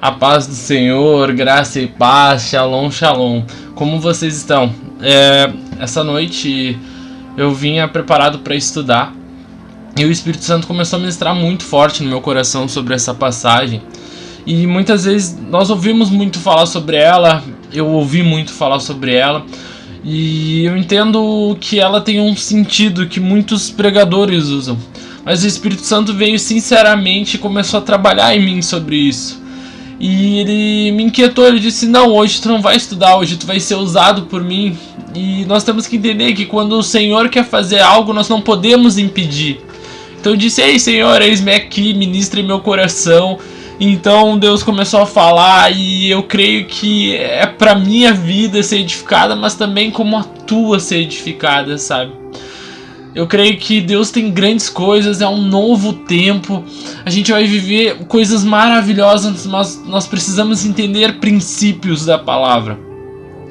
A paz do Senhor, graça e paz, shalom, shalom. Como vocês estão? Essa noite eu vinha preparado para estudar e o Espírito Santo começou a ministrar muito forte no meu coração sobre essa passagem. E muitas vezes nós ouvimos muito falar sobre ela, eu ouvi muito falar sobre ela, e eu entendo que ela tem um sentido que muitos pregadores usam. Mas o Espírito Santo veio sinceramente e começou a trabalhar em mim sobre isso. E ele me inquietou, ele disse: não, hoje tu não vai estudar, hoje tu vai ser usado por mim. E nós temos que entender que quando o Senhor quer fazer algo, nós não podemos impedir. Então eu disse: ei, Senhor, eis-me aqui, ministre meu coração. Então Deus começou a falar, e eu creio que é pra minha vida ser edificada, mas também como a tua ser edificada, sabe? Eu creio que Deus tem grandes coisas, é um novo tempo, a gente vai viver coisas maravilhosas, mas nós precisamos entender princípios da palavra.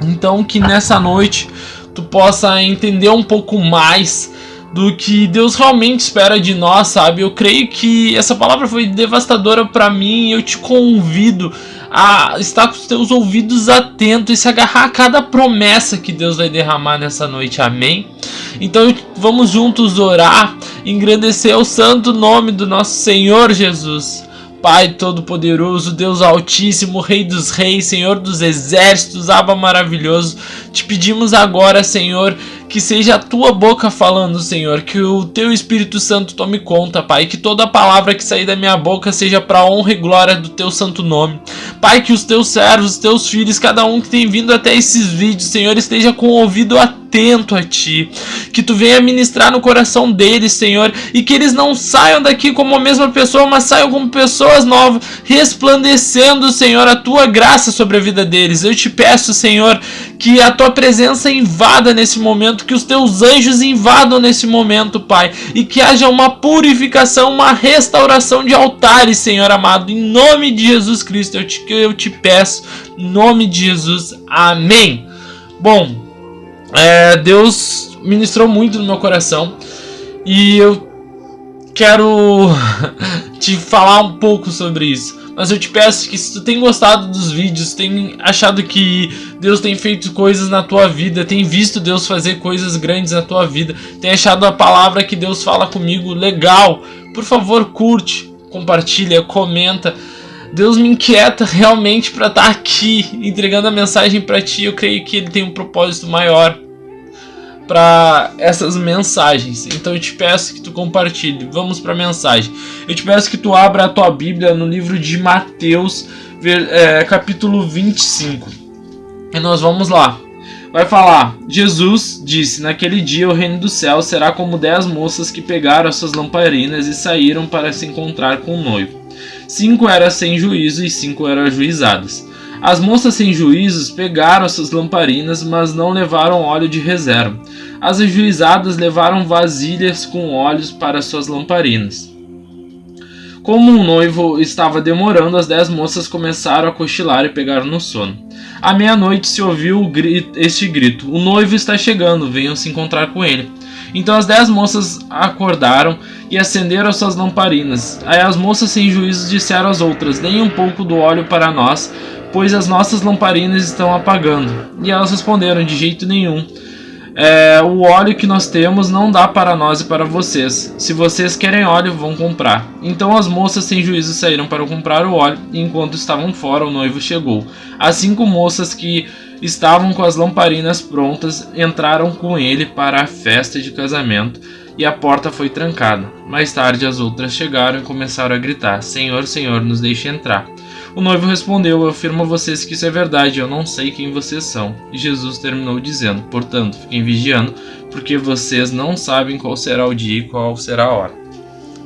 Então que nessa noite tu possa entender um pouco mais do que Deus realmente espera de nós, sabe? Eu creio que essa palavra foi devastadora para mim, e eu te convido a estar com os teus ouvidos atentos e se agarrar a cada promessa que Deus vai derramar nessa noite, amém? Então vamos juntos orar, engrandecer o santo nome do nosso Senhor Jesus. Pai Todo-Poderoso, Deus Altíssimo, Rei dos Reis, Senhor dos Exércitos, Abba maravilhoso, te pedimos agora, Senhor, que seja a tua boca falando, Senhor, que o teu Espírito Santo tome conta, Pai, que toda palavra que sair da minha boca seja para honra e glória do teu santo nome. Pai, que os teus servos, os teus filhos, cada um que tem vindo até esses vídeos, Senhor, esteja com o ouvido atento a ti, que tu venha ministrar no coração deles, Senhor, e que eles não saiam daqui como a mesma pessoa, mas saiam como pessoas novas, resplandecendo, Senhor, a tua graça sobre a vida deles. Eu te peço, Senhor, que a tua presença invada nesse momento, que os teus anjos invadam nesse momento, Pai, e que haja uma purificação, uma restauração de altares, Senhor amado, em nome de Jesus Cristo, eu te peço, em nome de Jesus, amém. Bom, Deus ministrou muito no meu coração e eu quero te falar um pouco sobre isso. Mas eu te peço que, se tu tem gostado dos vídeos, tem achado que Deus tem feito coisas na tua vida, tem visto Deus fazer coisas grandes na tua vida, tem achado a palavra que Deus fala comigo legal, por favor, curte, compartilha, comenta. Deus me inquieta realmente para estar aqui entregando a mensagem para ti. Eu creio que Ele tem um propósito maior para essas mensagens. Então eu te peço que tu compartilhe. Vamos para a mensagem. Eu te peço que tu abra a tua Bíblia no livro de Mateus, capítulo 25. E nós vamos lá. Vai falar: Jesus disse: naquele dia o reino do céu será como 10 moças que pegaram as suas lamparinas e saíram para se encontrar com o noivo. 5 eram sem juízo e 5 eram ajuizadas. As moças sem juízos pegaram as suas lamparinas, mas não levaram óleo de reserva. As ajuizadas levaram vasilhas com óleos para suas lamparinas. Como o noivo estava demorando, as 10 moças começaram a cochilar e pegaram no sono. À meia-noite se ouviu este grito: o noivo está chegando, venham se encontrar com ele. Então as 10 moças acordaram e acenderam as suas lamparinas. Aí as moças sem juízo disseram às outras: deem um pouco do óleo para nós, pois as nossas lamparinas estão apagando. E elas responderam: de jeito nenhum. O óleo que nós temos não dá para nós e para vocês. Se vocês querem óleo, vão comprar. Então as moças sem juízo saíram para comprar o óleo, e enquanto estavam fora, o noivo chegou. As 5 moças que estavam com as lamparinas prontas entraram com ele para a festa de casamento, e a porta foi trancada. Mais tarde as outras chegaram e começaram a gritar: Senhor, Senhor, nos deixe entrar. O noivo respondeu: eu afirmo a vocês que isso é verdade, eu não sei quem vocês são. E Jesus terminou dizendo: portanto, fiquem vigiando, porque vocês não sabem qual será o dia e qual será a hora.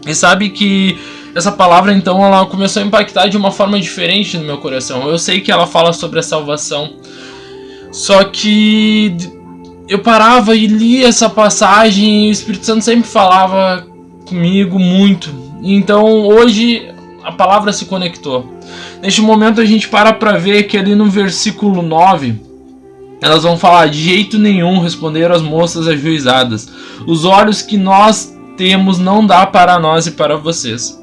E sabe que essa palavra, então, ela começou a impactar de uma forma diferente no meu coração. Eu sei que ela fala sobre a salvação, só que eu parava e lia essa passagem e o Espírito Santo sempre falava comigo muito. Então hoje a palavra se conectou. Neste momento a gente para ver que ali no versículo 9 elas vão falar: de jeito nenhum, responderam as moças ajuizadas. Os olhos que nós temos não dá para nós e para vocês.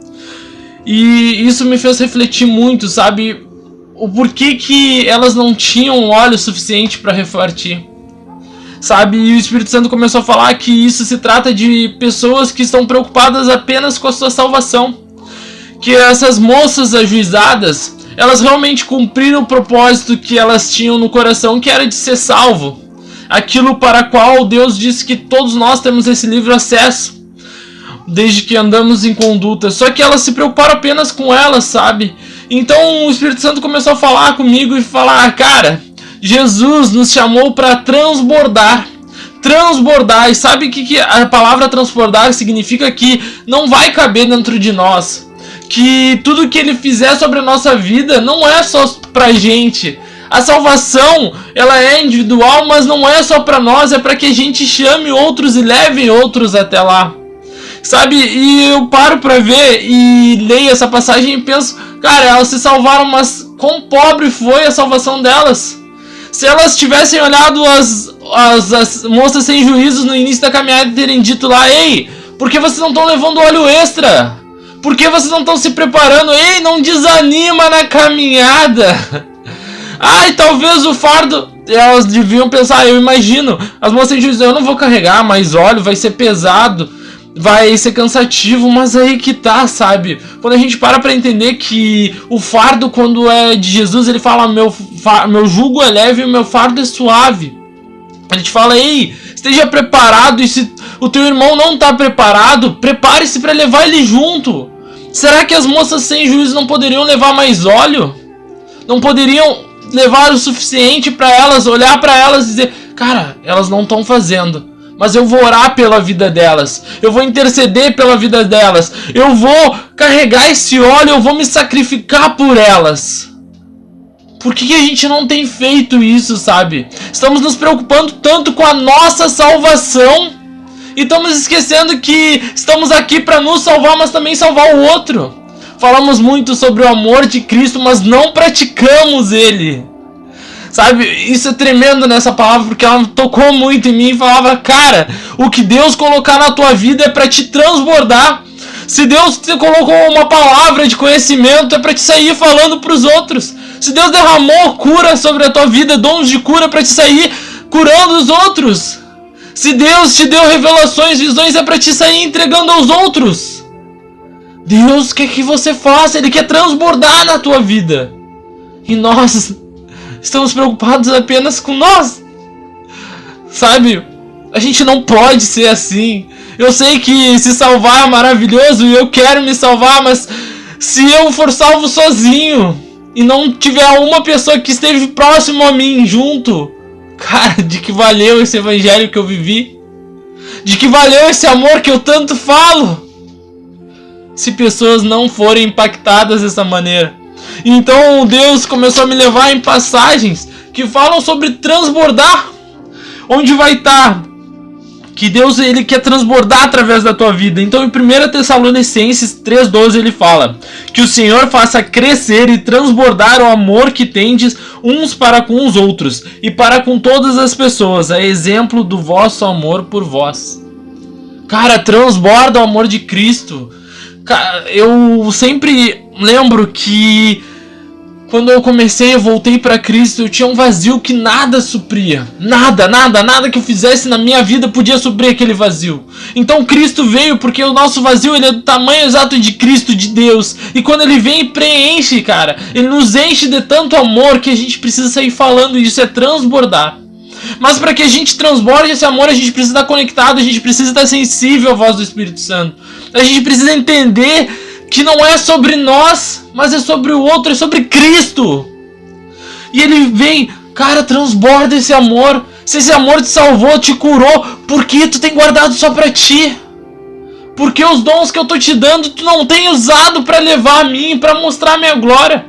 E isso me fez refletir muito, sabe? o porquê que elas não tinham óleo suficiente para repartir. Sabe, e o Espírito Santo começou a falar que isso se trata de pessoas que estão preocupadas apenas com a sua salvação. Que essas moças ajuizadas, elas realmente cumpriram o propósito que elas tinham no coração, que era de ser salvo. Aquilo para qual Deus disse que todos nós temos esse livre acesso, desde que andamos em conduta. Só que elas se preocuparam apenas com elas, sabe? Então o Espírito Santo começou a falar comigo e falar, cara, Jesus nos chamou para transbordar. Transbordar. E sabe o que a palavra transbordar significa? Que não vai caber dentro de nós. Que tudo que Ele fizer sobre a nossa vida não é só pra gente. A salvação, ela é individual, mas não é só pra nós. É pra que a gente chame outros e leve outros até lá. Sabe? E eu paro pra ver e leio essa passagem e penso, cara, elas se salvaram, mas quão pobre foi a salvação delas? Se elas tivessem olhado as moças sem juízos no início da caminhada e terem dito lá, ei, por que vocês não estão levando óleo extra? Por que vocês não estão se preparando? Ei, não desanima na caminhada. Ai, talvez o fardo... Elas deviam pensar, eu imagino, as moças sem juízo, eu não vou carregar mais óleo, vai ser pesado, vai ser cansativo, mas aí que tá, sabe? Quando a gente para pra entender que o fardo, quando é de Jesus, ele fala, meu jugo é leve e o meu fardo é suave. A gente fala, ei, esteja preparado, e se o teu irmão não tá preparado, prepare-se para levar ele junto. Será que as moças sem juízo não poderiam levar mais óleo? Não poderiam levar o suficiente para elas, olhar para elas e dizer, cara, elas não estão fazendo, mas eu vou orar pela vida delas, eu vou interceder pela vida delas, eu vou carregar esse óleo, eu vou me sacrificar por elas. Por que a gente não tem feito isso, sabe? Estamos nos preocupando tanto com a nossa salvação e estamos esquecendo que estamos aqui para nos salvar, mas também salvar o outro. Falamos muito sobre o amor de Cristo, mas não praticamos ele. Sabe, isso é tremendo nessa palavra, porque ela tocou muito em mim e falava, cara, o que Deus colocar na tua vida é para te transbordar. Se Deus te colocou uma palavra de conhecimento, é para te sair falando para os outros. Se Deus derramou cura sobre a tua vida, dons de cura, é para te sair curando os outros. Se Deus te deu revelações, visões, é para te sair entregando aos outros. Deus quer que você faça, Ele quer transbordar na tua vida. E nós estamos preocupados apenas com nós. Sabe? A gente não pode ser assim. Eu sei que se salvar é maravilhoso e eu quero me salvar, mas se eu for salvo sozinho e não tiver uma pessoa que esteve próximo a mim junto, cara, de que valeu esse evangelho que eu vivi? De que valeu esse amor que eu tanto falo? Se pessoas não forem impactadas dessa maneira. Então Deus começou a me levar em passagens que falam sobre transbordar. Onde vai estar que Deus, Ele quer transbordar através da tua vida. Então em 1 Tessalonicenses 3,12 ele fala que o Senhor faça crescer e transbordar o amor que tendes uns para com os outros e para com todas as pessoas, a exemplo do vosso amor por vós. Cara, transborda o amor de Cristo. Cara, eu sempre lembro que quando eu voltei para Cristo, eu tinha um vazio que nada supria. Nada que eu fizesse na minha vida podia suprir aquele vazio. Então Cristo veio, porque o nosso vazio, ele é do tamanho exato de Cristo, de Deus. E quando Ele vem e preenche, cara, Ele nos enche de tanto amor que a gente precisa sair falando, e isso é transbordar. Mas para que a gente transborde esse amor, a gente precisa estar conectado, a gente precisa estar sensível à voz do Espírito Santo. A gente precisa entender que não é sobre nós, mas é sobre o outro, é sobre Cristo. E Ele vem, cara, transborda esse amor. Se esse amor te salvou, te curou, por que tu tem guardado só pra ti? Porque os dons que eu tô te dando, tu não tem usado pra levar a mim, pra mostrar a minha glória.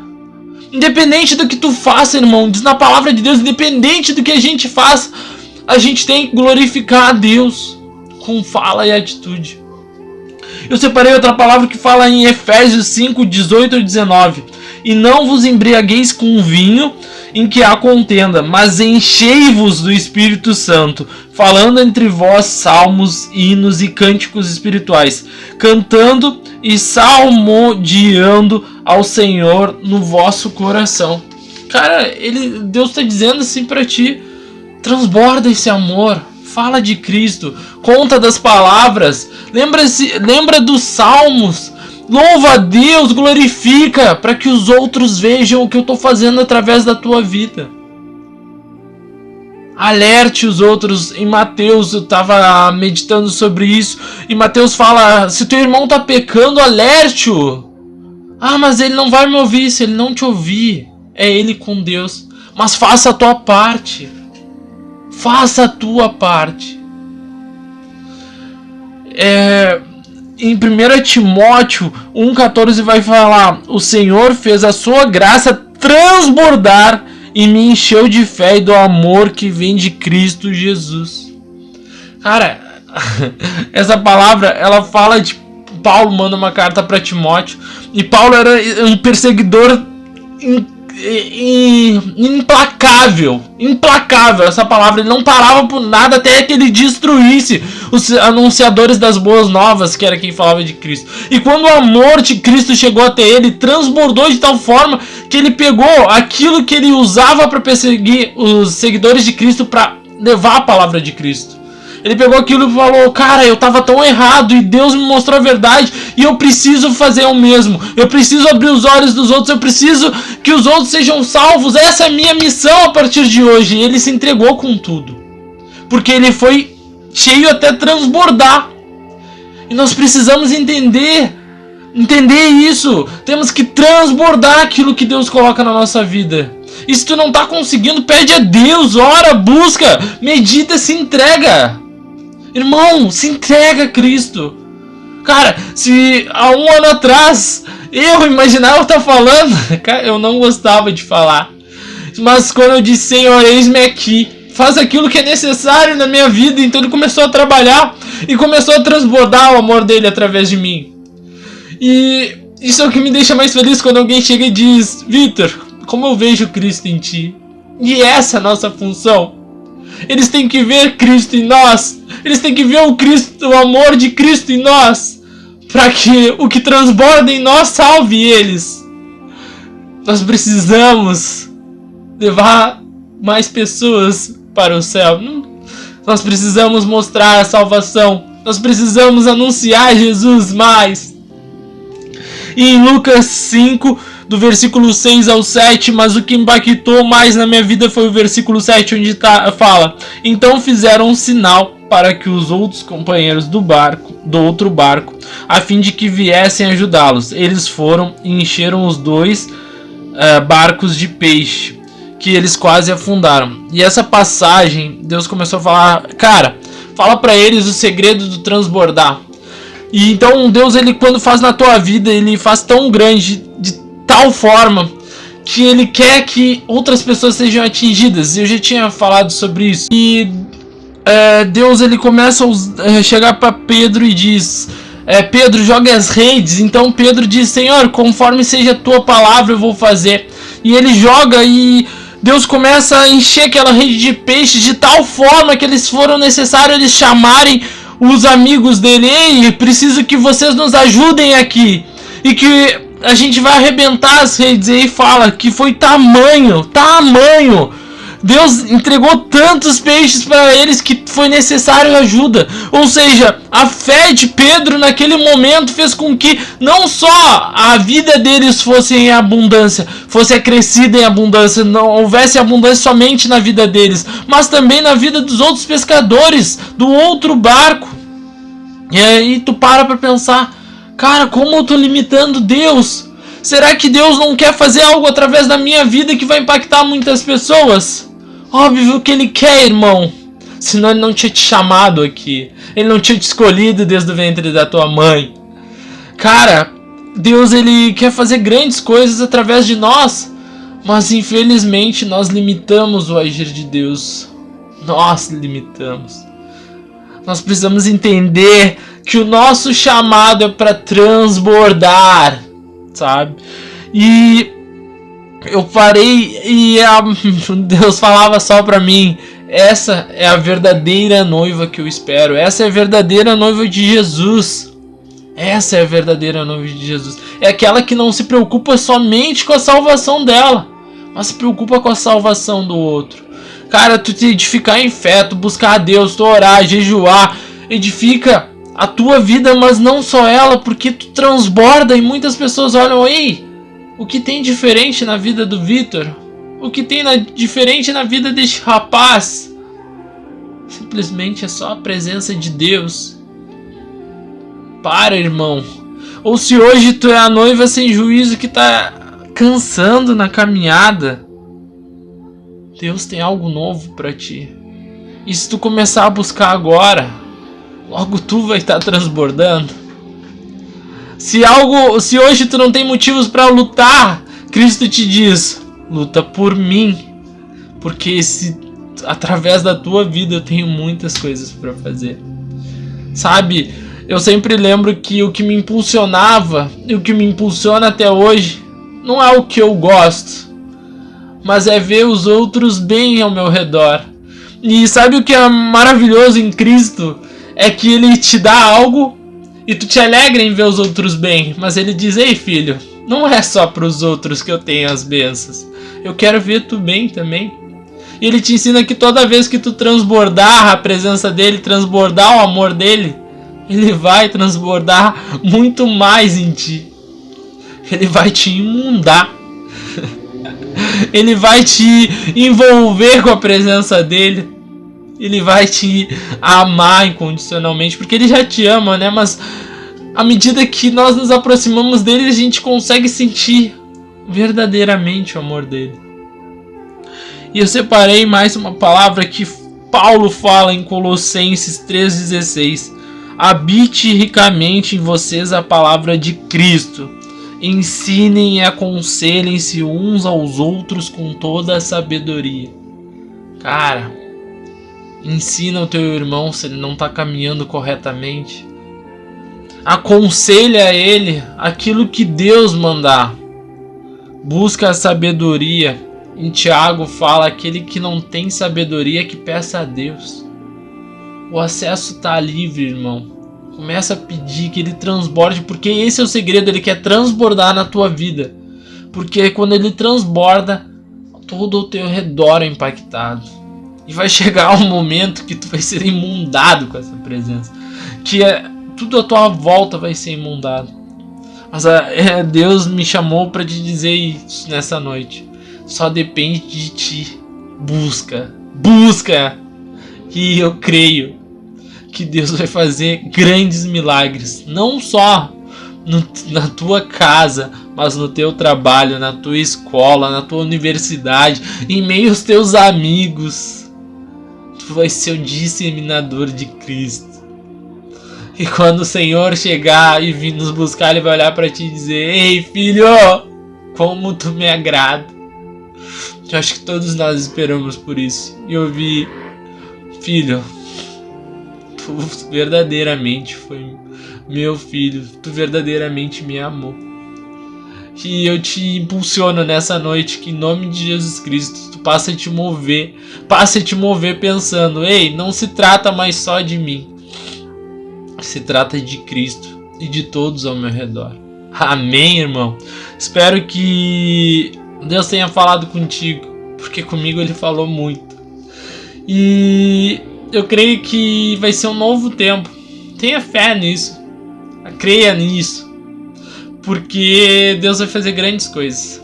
Independente do que tu faça, irmão, diz na palavra de Deus, independente do que a gente faça, a gente tem que glorificar a Deus com fala e atitude. Eu separei outra palavra que fala em Efésios 5, 18 e 19. E não vos embriagueis com vinho em que há contenda, mas enchei-vos do Espírito Santo, falando entre vós salmos, hinos e cânticos espirituais, cantando e salmodiando ao Senhor no vosso coração. Cara, Deus está dizendo assim para ti: transborda esse amor, fala de Cristo, conta das palavras, lembra dos salmos, louva a Deus, glorifica, para que os outros vejam o que eu estou fazendo através da tua vida. Alerte os outros. Em Mateus, eu estava meditando sobre isso, e Mateus fala: se teu irmão está pecando, alerte-o. Ah, mas ele não vai me ouvir. Se ele não te ouvir, é ele com Deus. Mas faça a tua parte. Faça a tua parte. Em 1 Timóteo 1,14 vai falar: o Senhor fez a sua graça transbordar e me encheu de fé e do amor que vem de Cristo Jesus. Cara, essa palavra, ela fala de Paulo manda uma carta para Timóteo, e Paulo era um perseguidor implacável, essa palavra. Ele não parava por nada até que ele destruísse os anunciadores das boas novas, que era quem falava de Cristo. E quando o amor de Cristo chegou até ele, transbordou de tal forma que ele pegou aquilo que ele usava para perseguir os seguidores de Cristo, para levar a palavra de Cristo. Ele pegou aquilo e falou: cara, eu estava tão errado e Deus me mostrou a verdade, e eu preciso fazer o mesmo. Eu preciso abrir os olhos dos outros, eu preciso que os outros sejam salvos. Essa é a minha missão a partir de hoje. E ele se entregou com tudo, porque ele foi cheio até transbordar. E nós precisamos entender isso. Temos que transbordar aquilo que Deus coloca na nossa vida. E se tu não está conseguindo, pede a Deus, ora, busca, medita, se entrega. Irmão, se entrega a Cristo. Cara, se há um ano atrás eu imaginava estar falando, cara, eu não gostava de falar. Mas quando eu disse: Senhor, eis-me aqui, faz aquilo que é necessário na minha vida. Então ele começou a trabalhar e começou a transbordar o amor dele através de mim. E isso é o que me deixa mais feliz, quando alguém chega e diz: Vitor, como eu vejo Cristo em ti. E essa é a nossa função. Eles têm que ver Cristo em nós. Eles têm que ver o amor de Cristo em nós, para que o que transborda em nós salve eles. Nós precisamos levar mais pessoas para o céu. Nós precisamos mostrar a salvação. Nós precisamos anunciar Jesus mais. E em Lucas 5, do versículo 6 ao 7, mas o que impactou mais na minha vida foi o versículo 7, onde fala: então fizeram um sinal para que os outros companheiros do outro barco, a fim de que viessem ajudá-los. Eles foram e encheram os 2 barcos de peixe, que eles quase afundaram. E essa passagem, Deus começou a falar: cara, fala para eles o segredo do transbordar. E então Deus, ele quando faz na tua vida, ele faz tão grande, de tal forma, que ele quer que outras pessoas sejam atingidas. Eu já tinha falado sobre isso. E Deus, ele começa a chegar para Pedro e diz: Pedro, jogue as redes. Então Pedro diz: Senhor, conforme seja a tua palavra eu vou fazer. E ele joga, e Deus começa a encher aquela rede de peixes de tal forma que eles foram necessários eles chamarem os amigos dele: ei, preciso que vocês nos ajudem aqui, e que a gente vai arrebentar as redes. E aí fala que foi tamanho. Deus entregou tantos peixes para eles que foi necessário ajuda. Ou seja, a fé de Pedro naquele momento fez com que não só a vida deles fosse em abundância, fosse acrescida em abundância, não houvesse abundância somente na vida deles, mas também na vida dos outros pescadores do outro barco. E aí tu para pensar: cara, como eu tô limitando Deus? Será que Deus não quer fazer algo através da minha vida que vai impactar muitas pessoas? Óbvio que Ele quer, irmão. Senão Ele não tinha te chamado aqui. Ele não tinha te escolhido desde o ventre da tua mãe. Cara, Deus, Ele quer fazer grandes coisas através de nós. Mas infelizmente nós limitamos o agir de Deus. Nós limitamos. Nós precisamos entender que o nosso chamado é para transbordar, sabe? E eu parei e Deus falava só para mim: essa é a verdadeira noiva que eu espero. Essa é a verdadeira noiva de Jesus. Essa é a verdadeira noiva de Jesus. É aquela que não se preocupa somente com a salvação dela, mas se preocupa com a salvação do outro. Cara, tu te edificar em fé, tu buscar a Deus, tu orar, jejuar, edifica a tua vida, mas não só ela, porque tu transborda e muitas pessoas olham, ei, o que tem diferente na vida do Vitor? O que tem diferente na vida deste rapaz? Simplesmente é só a presença de Deus. Para, irmão. Ou se hoje tu é a noiva sem juízo que tá cansando na caminhada, Deus tem algo novo para ti. E se tu começar a buscar agora, logo tu vai estar transbordando. Se hoje tu não tem motivos para lutar, Cristo te diz: luta por mim, porque através da tua vida eu tenho muitas coisas para fazer. Sabe, eu sempre lembro que o que me impulsionava e o que me impulsiona até hoje não é o que eu gosto, mas é ver os outros bem ao meu redor. E sabe o que é maravilhoso em Cristo? É que Ele te dá algo e tu te alegra em ver os outros bem, mas Ele diz: ei filho, não é só para os outros que eu tenho as bênçãos, eu quero ver tu bem também. E Ele te ensina que toda vez que tu transbordar a presença dEle, transbordar o amor dEle, Ele vai transbordar muito mais em ti. Ele vai te inundar. Ele vai te envolver com a presença dEle. Ele vai te amar incondicionalmente, porque Ele já te ama, né? Mas à medida que nós nos aproximamos dEle, a gente consegue sentir verdadeiramente o amor dEle. E eu separei mais uma palavra que Paulo fala em Colossenses 3,16. Habite ricamente em vocês a palavra de Cristo. Ensinem e aconselhem-se uns aos outros com toda a sabedoria. Cara, ensina o teu irmão se ele não está caminhando corretamente. Aconselha ele aquilo que Deus mandar. Busca a sabedoria. Em Tiago fala: aquele que não tem sabedoria que peça a Deus. O acesso está livre, irmão. Começa a pedir que Ele transborde, porque esse é o segredo. Ele quer transbordar na tua vida, porque quando Ele transborda, todo o teu redor é impactado. E vai chegar um momento que tu vai ser inundado com essa presença, que tudo à tua volta vai ser inundado. Mas Deus me chamou para te dizer isso nessa noite. Só depende de ti. Busca. E eu creio que Deus vai fazer grandes milagres. Não só na tua casa, mas no teu trabalho, na tua escola, na tua universidade, em meio aos teus amigos. Tu vai ser o disseminador de Cristo. E quando o Senhor chegar e vir nos buscar, Ele vai olhar para ti e dizer: ei filho, como tu me agrada. Eu acho que todos nós esperamos por isso. E ouvir: filho, tu verdadeiramente foi meu filho, tu verdadeiramente me amou. E eu te impulsiono nessa noite que em nome de Jesus Cristo tu passe a te mover pensando: ei, não se trata mais só de mim, se trata de Cristo e de todos ao meu redor. Amém, irmão? Espero que Deus tenha falado contigo, porque comigo Ele falou muito. E eu creio que vai ser um novo tempo. Tenha fé nisso. Creia nisso. Porque Deus vai fazer grandes coisas.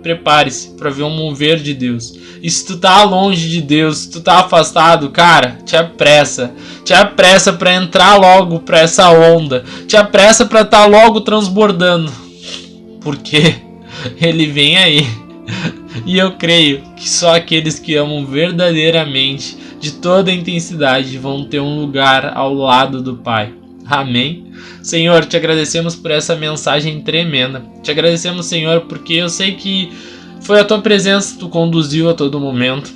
Prepare-se para ver um mover de Deus. E se tu tá longe de Deus, se tu tá afastado, cara, te apressa. Te apressa para entrar logo para essa onda. Te apressa para estar logo transbordando. Porque Ele vem aí. E eu creio que só aqueles que amam verdadeiramente, de toda a intensidade, vão ter um lugar ao lado do Pai. Amém? Senhor, te agradecemos por essa mensagem tremenda. Te agradecemos, Senhor, porque eu sei que foi a tua presença que tu conduziu a todo momento.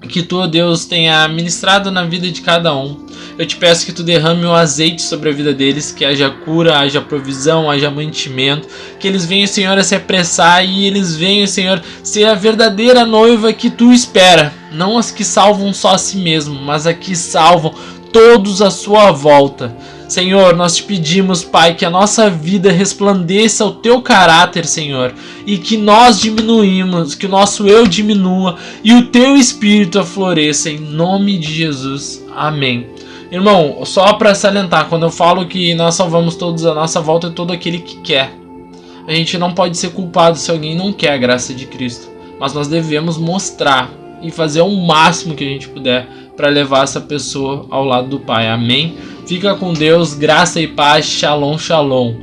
Que tu, Deus, tenha ministrado na vida de cada um. Eu te peço que tu derrame o azeite sobre a vida deles, que haja cura, haja provisão, haja mantimento, que eles venham, Senhor, a se apressar e eles venham, Senhor, ser a verdadeira noiva que tu espera. Não as que salvam só a si mesmo, mas as que salvam todos à sua volta. Senhor, nós te pedimos, Pai, que a nossa vida resplandeça o teu caráter, Senhor, e que nós diminuímos, que o nosso eu diminua e o teu espírito afloresça, em nome de Jesus. Amém. Irmão, só para salientar, quando eu falo que nós salvamos todos à nossa volta, é todo aquele que quer. A gente não pode ser culpado se alguém não quer a graça de Cristo, mas nós devemos mostrar e fazer o máximo que a gente puder para levar essa pessoa ao lado do Pai. Amém? Fica com Deus, graça e paz, shalom, shalom.